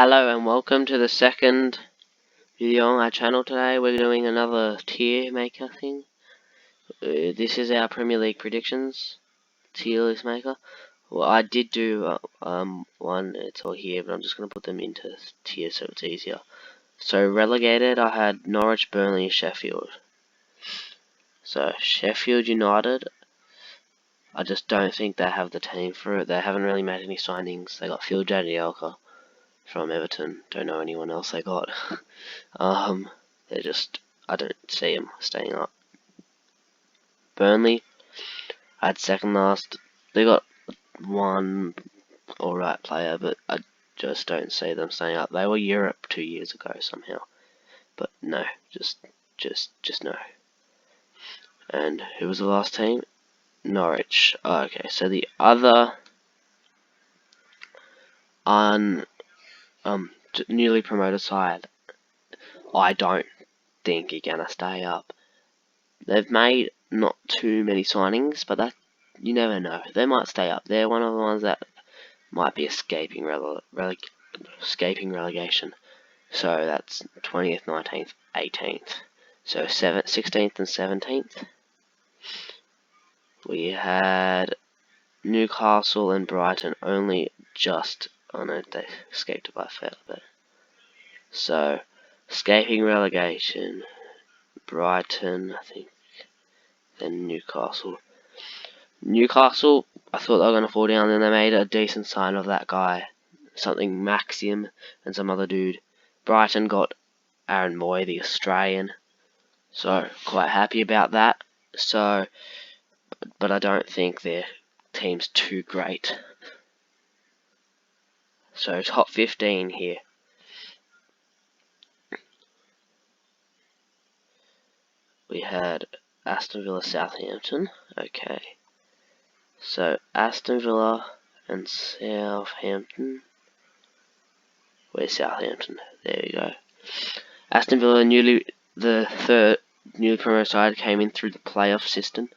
Hello and welcome to the second video on our channel today. We're doing another tier maker thing. This is our Premier League predictions tier list maker. Well, I did do one, it's all here, but I'm just going to put them into tiers so it's easier. So relegated, I had Norwich, Burnley, and Sheffield. So Sheffield United, I just don't think they have the team for it. They haven't really made any signings. They got Phil Jagielka from Everton. Don't know anyone else they got. They're just, I don't see them staying up. Burnley, I had second last. They got one alright player, but I just don't see them staying up. They were Europe 2 years ago somehow, but no, just no. And who was the last team? Norwich. Oh, okay, so the other newly promoted side, I don't think are gonna stay up. They've made not too many signings, but that you never know. They might stay up. They're one of the ones that might be escaping relegation. So that's 20th, 19th, 18th. So 16th and 17th. We had Newcastle and Brighton only just. Oh no, they escaped by a fair bit. So escaping relegation. Brighton, I think. Then Newcastle. Newcastle, I thought they were going to fall down, then they made a decent sign of that guy. Something Maxim and some other dude. Brighton got Aaron Moy, the Australian. So, quite happy about that. So, but I don't think their team's too great. So, top 15 here. We had Aston Villa, Southampton. Okay. So, Aston Villa and Southampton. Where's Southampton? There you go. Aston Villa, the third newly promoted side, came in through the playoff system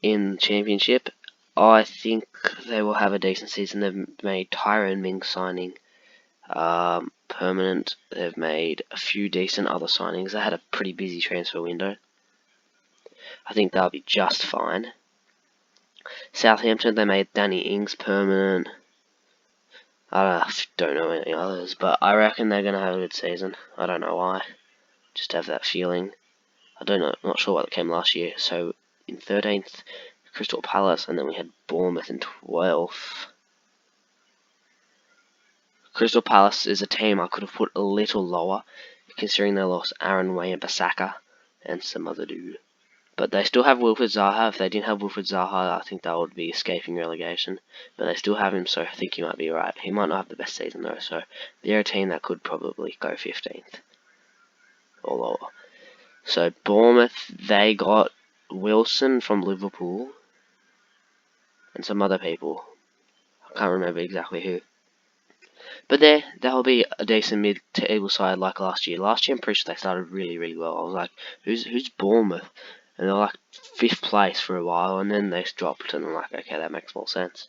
in the Championship. I think they will have a decent season. They've made Tyrone Mings signing permanent. They've made a few decent other signings. They had a pretty busy transfer window. I think they'll be just fine. Southampton, they made Danny Ings permanent. I don't know any others, but I reckon they're going to have a good season. I don't know why. Just have that feeling. I don't know, I'm not sure what came last year. So in 13th, Crystal Palace, and then we had Bournemouth in 12th. Crystal Palace is a team I could have put a little lower, considering they lost Aaron Wan-Bissaka and some other dude. But they still have Wilfried Zaha. If they didn't have Wilfried Zaha, I think they would be escaping relegation. But they still have him, so I think he might be right. He might not have the best season though, so they're a team that could probably go 15th or lower. So Bournemouth, they got Wilson from Liverpool and some other people. I can't remember exactly who. But that'll be a decent mid-table side like last year. Last year, I'm pretty sure they started really, really well. I was like, who's Bournemouth? And they're like 5th place for a while, and then they dropped, and I'm like, okay, that makes more sense.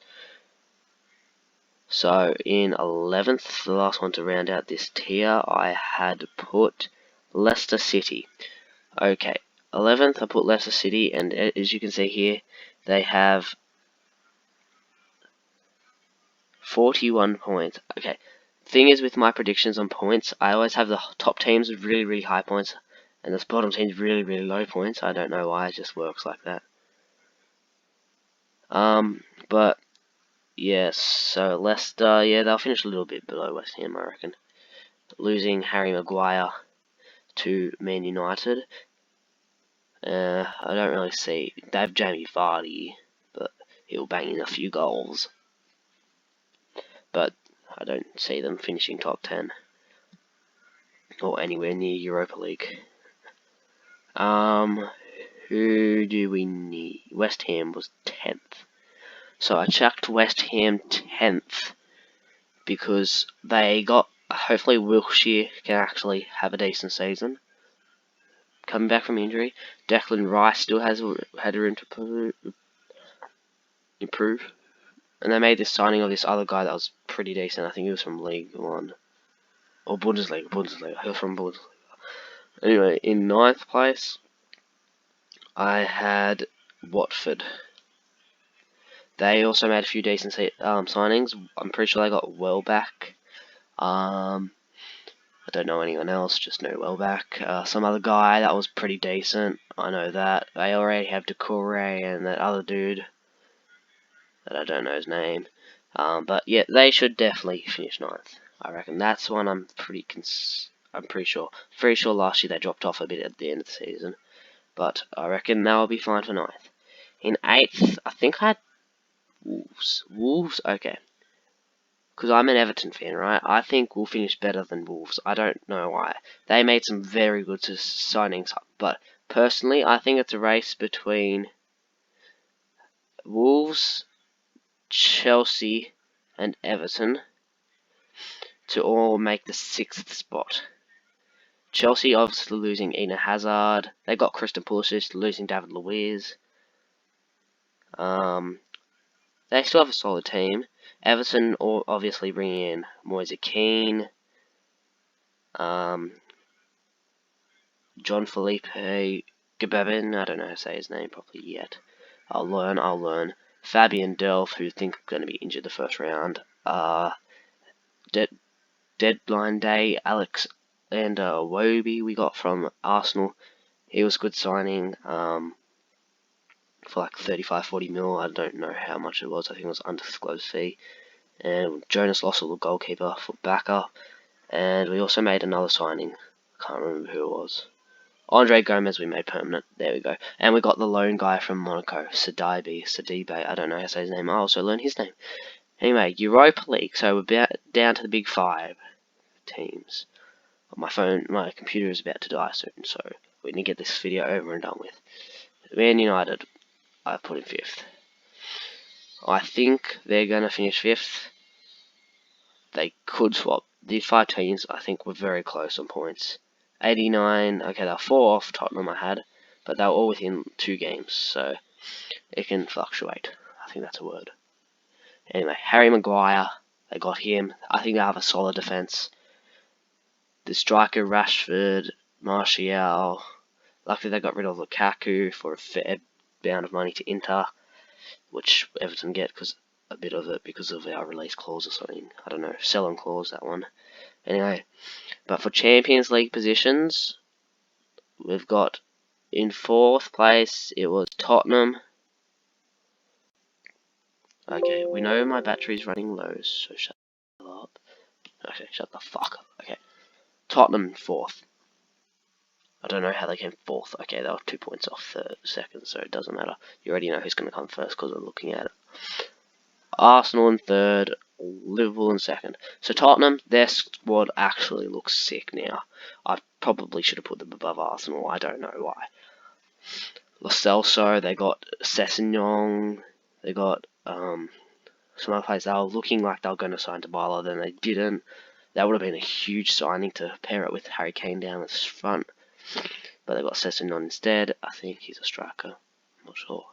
So in 11th, the last one to round out this tier, I had put Leicester City. Okay, 11th, I put Leicester City, and as you can see here, they have 41 points. Okay, thing is with my predictions on points, I always have the top teams with really, really high points, and the bottom teams really, really low points. I don't know why, it just works like that. But yes, so Leicester, yeah, they'll finish a little bit below West Ham, I reckon. Losing Harry Maguire to Man United. I don't really see. They have Jamie Vardy, but he'll bang in a few goals. But I don't see them finishing top 10 or anywhere near Europa League. Who do we need? West Ham was 10th. So I chucked West Ham 10th because they got, hopefully Wilshere can actually have a decent season. Coming back from injury. Declan Rice still had room to improve. And they made this signing of this other guy that was pretty decent. I think he was from League One or Bundesliga. He was from Bundesliga. Anyway, in ninth place, I had Watford. They also made a few decent signings. I'm pretty sure they got Welbeck. I don't know anyone else, just know Welbeck. Some other guy that was pretty decent. I know that. They already have Decore and that other dude that I don't know his name. But yeah, they should definitely finish ninth. I reckon that's one I'm pretty sure. Pretty sure last year they dropped off a bit at the end of the season. But I reckon they'll be fine for ninth. In eighth, I think I had Wolves. Wolves, okay. Because I'm an Everton fan, right? I think we'll finish better than Wolves. I don't know why. They made some very good signings, but personally, I think it's a race between Wolves, Chelsea, and Everton to all make the sixth spot. Chelsea obviously losing Eden Hazard. They got Christian Pulisic, losing David Luiz. They still have a solid team. Everton obviously bringing in Moise Keane, John Felipe Gebebin. I don't know how to say his name properly yet. I'll learn. Fabian Delph, who think going to be injured the first round. Deadline day, Alex and Wobie we got from Arsenal. He was a good signing. For like 35-40 mil. I don't know how much it was. I think it was undisclosed fee. And Jonas Lossell, the goalkeeper, for backup. And we also made another signing. Can't remember who it was. Andre Gomez we made permanent. There we go. And we got the lone guy from Monaco, Sidibe. I don't know how to say his name. I'll also learn his name. Anyway, Europa League. So we're down to the big 5 teams. My computer is about to die soon, so we need to get this video over and done with. Man United, I put in 5th. I think they're going to finish 5th. They could swap. These 5 teams, I think, were very close on points. 89, okay, they're 4 off Tottenham I had, but they were all within 2 games, so it can fluctuate. I think that's a word. Anyway, Harry Maguire, they got him. I think they have a solid defence. The striker, Rashford, Martial. Luckily they got rid of Lukaku for a fair amount of money to Inter, which Everton get a bit of it because of our release clause or something. I don't know, sell-on clause, that one. Anyway, but for Champions League positions, we've got in 4th place, it was Tottenham. Okay, we know my battery's running low, so shut up. Okay, shut the fuck up. Okay, Tottenham 4th. I don't know how they came 4th. Okay, they were 2 points off 2nd, so it doesn't matter. You already know who's going to come first because I'm looking at it. Arsenal in 3rd, Liverpool in 2nd. So Tottenham, their squad actually looks sick now. I probably should have put them above Arsenal. I don't know why. Lo Celso, they got Sessegnon, they got some other players. They were looking like they were going to sign Dybala, then they didn't. That would have been a huge signing to pair it with Harry Kane down the front. But they got Sessegnon instead. I think he's a striker. I'm not sure.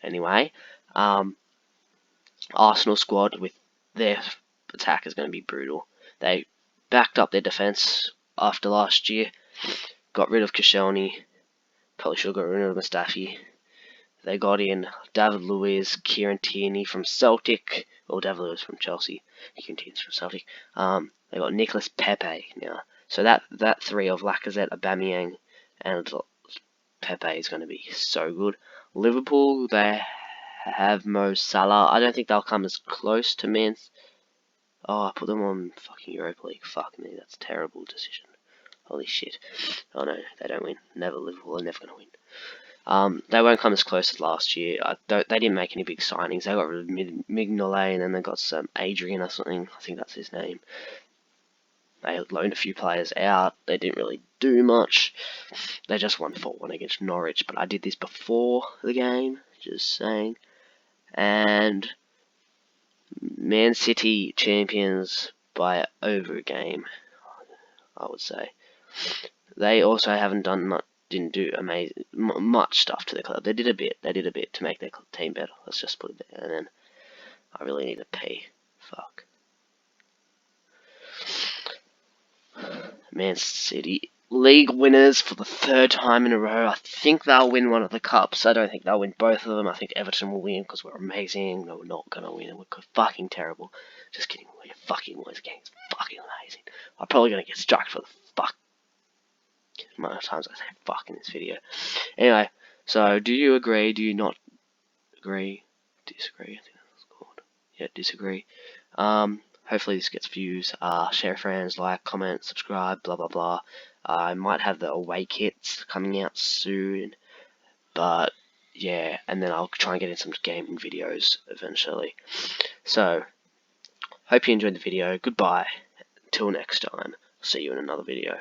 Anyway, Arsenal squad with their attack is going to be brutal. They backed up their defence after last year. Got rid of Koscielny. Probably should have got rid of Mustafi. They got in David Luiz, Kieran Tierney from Celtic. Or David Luiz from Chelsea. Kieran Tierney from Celtic. They got Nicolas Pepe now. So that 3 of Lacazette, Aubameyang, and Pepe is going to be so good. Liverpool, they have Mo Salah. I don't think they'll come as close to Man. Oh, I put them on fucking Europa League. Fuck me, that's a terrible decision. Holy shit. Oh no, they don't win. Liverpool are never going to win. They won't come as close as last year. They didn't make any big signings. They got rid of Mignolet and then they got some Adrian or something. I think that's his name. They loaned a few players out. They didn't really do much. They just won 4-1 against Norwich. But I did this before the game. Just saying. And Man City champions by over a game, I would say. They also didn't do much stuff to the club. They did a bit to make their team better. Let's just put it there. And then I really need to pee. fuck. Man City, league winners for the 3rd time in a row. I think they'll win one of the cups. I don't think they'll win both of them. I think Everton will win because we're amazing. No, we're not going to win. We're fucking terrible. Just kidding. We're fucking always game. It's fucking amazing. I'm probably going to get struck for the fuck. Amount of times I say fuck in this video. Anyway, so do you agree? Do you not agree? Disagree? I think that's what it's called. Yeah, disagree. Hopefully this gets views. Share friends, like, comment, subscribe, blah blah blah. I might have the away kits coming out soon, but yeah, and then I'll try and get in some gaming videos eventually. So, hope you enjoyed the video. Goodbye. Until next time. See you in another video.